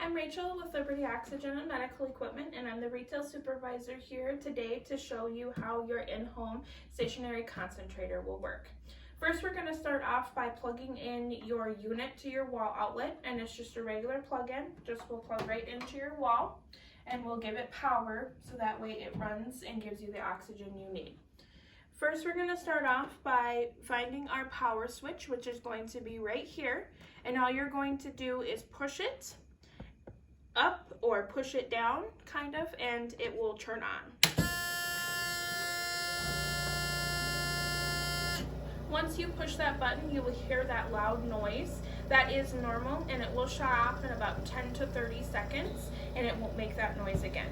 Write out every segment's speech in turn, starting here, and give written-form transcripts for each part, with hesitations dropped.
I'm Rachel with Liberty Oxygen and Medical Equipment, and I'm the retail supervisor here today to show you how your in-home stationary concentrator will work. First, we're going to start off by plugging in your unit to your wall outlet, and it's just a regular plug-in. Just will plug right into your wall, and we'll give it power so that way it runs and gives you the oxygen you need. First, we're going to start off by finding our power switch, which is going to be right here. And all you're going to do is push it up or push it down, kind of, and it will turn on. Once you push that button, you will hear that loud noise. That is normal, and it will shut off in about 10 to 30 seconds, and it won't make that noise again.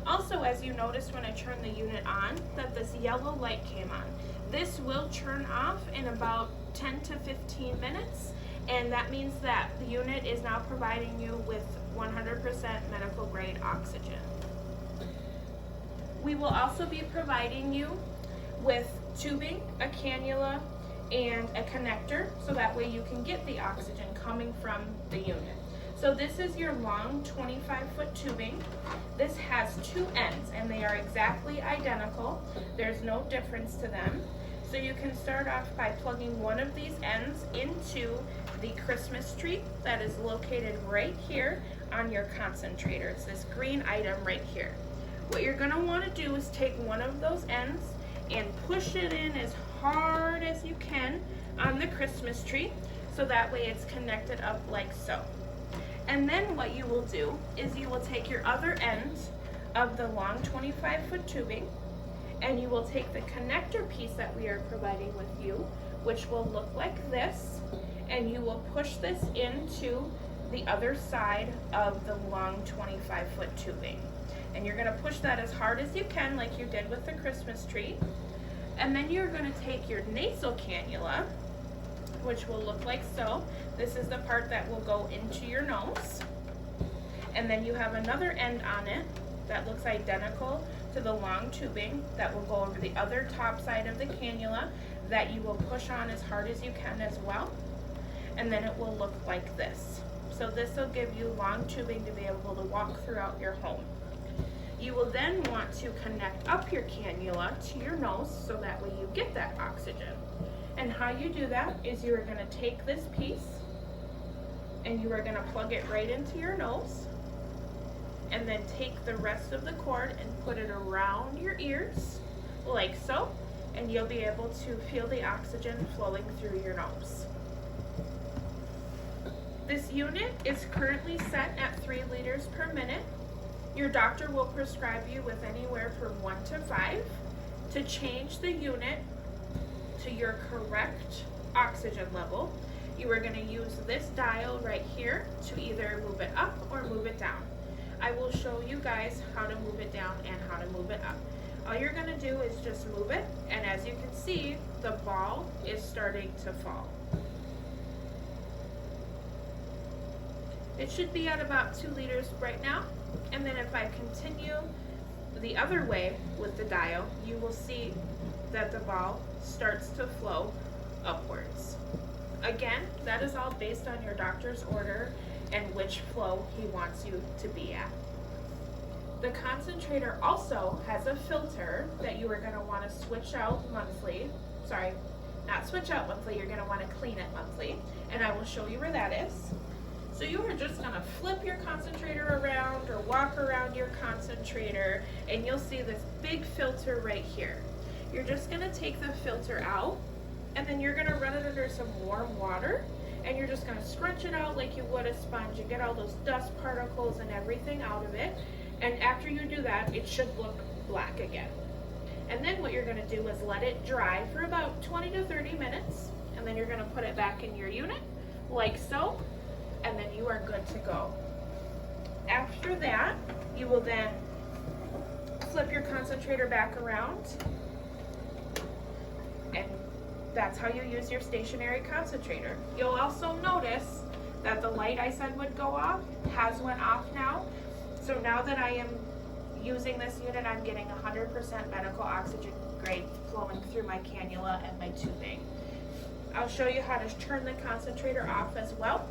Also, as you noticed when I turned the unit on, that this yellow light came on. This will turn off in about 10 to 15 minutes, and that means that the unit is now providing you with 100% medical grade oxygen. We will also be providing you with tubing, a cannula, and a connector, so that way you can get the oxygen coming from the unit. So this is your long 25-foot tubing. This has two ends and they are exactly identical. There's no difference to them. So you can start off by plugging one of these ends into the Christmas tree that is located right here on your concentrator. It's this green item right here. What you're gonna wanna do is take one of those ends and push it in as hard as you can on the Christmas tree, so that way it's connected up like so. And then what you will do is you will take your other end of the long 25-foot tubing, and you will take the connector piece that we are providing with you, which will look like this, and you will push this into the other side of the long 25-foot tubing. And you're gonna push that as hard as you can, like you did with the Christmas tree. And then you're gonna take your nasal cannula, which will look like so. This is the part that will go into your nose. And then you have another end on it that looks identical to the long tubing that will go over the other top side of the cannula that you will push on as hard as you can as well. And then it will look like this. So this will give you long tubing to be able to walk throughout your home. You will then want to connect up your cannula to your nose so that way you get that oxygen. And how you do that is you are going to take this piece and you are going to plug it right into your nose, and then take the rest of the cord and put it around your ears like so, and you'll be able to feel the oxygen flowing through your nose. This unit is currently set at 3 liters per minute. Your doctor will prescribe you with anywhere from 1 to 5 to change the unit to your correct oxygen level. You are going to use this dial right here to either move it up or move it down. I will show you guys how to move it down and how to move it up. All you're going to do is just move it, and as you can see, the ball is starting to fall. It should be at about 2 liters right now, and then if I continue the other way with the dial, you will see that the ball starts to flow upwards. Again, that is all based on your doctor's order and which flow he wants you to be at. The concentrator also has a filter that you are going to want to switch out monthly. Sorry, not switch out monthly, you're going to want to clean it monthly, and I will show you where that is. So you are just going to flip your concentrator around or walk around your concentrator, and you'll see this big filter right here. You're just going to take the filter out, and then you're going to run it under some warm water, and you're just going to scrunch it out like you would a sponge. You get all those dust particles and everything out of it, and after you do that, it should look black again. And then what you're going to do is let it dry for about 20 to 30 minutes, and then you're going to put it back in your unit like so, and then you are good to go. After that, you will then flip your concentrator back around, and that's how you use your stationary concentrator. You'll also notice that the light I said would go off has went off now. So now that I am using this unit, I'm getting 100% medical oxygen grade flowing through my cannula and my tubing. I'll show you how to turn the concentrator off as well.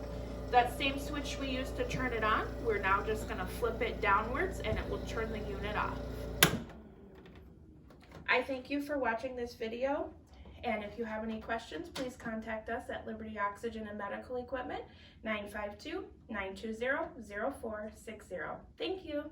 that same switch we used to turn it on, we're now just going to flip it downwards and it will turn the unit off. I thank you for watching this video, and if you have any questions, please contact us at Liberty Oxygen and Medical Equipment, 952-920-0460. Thank you.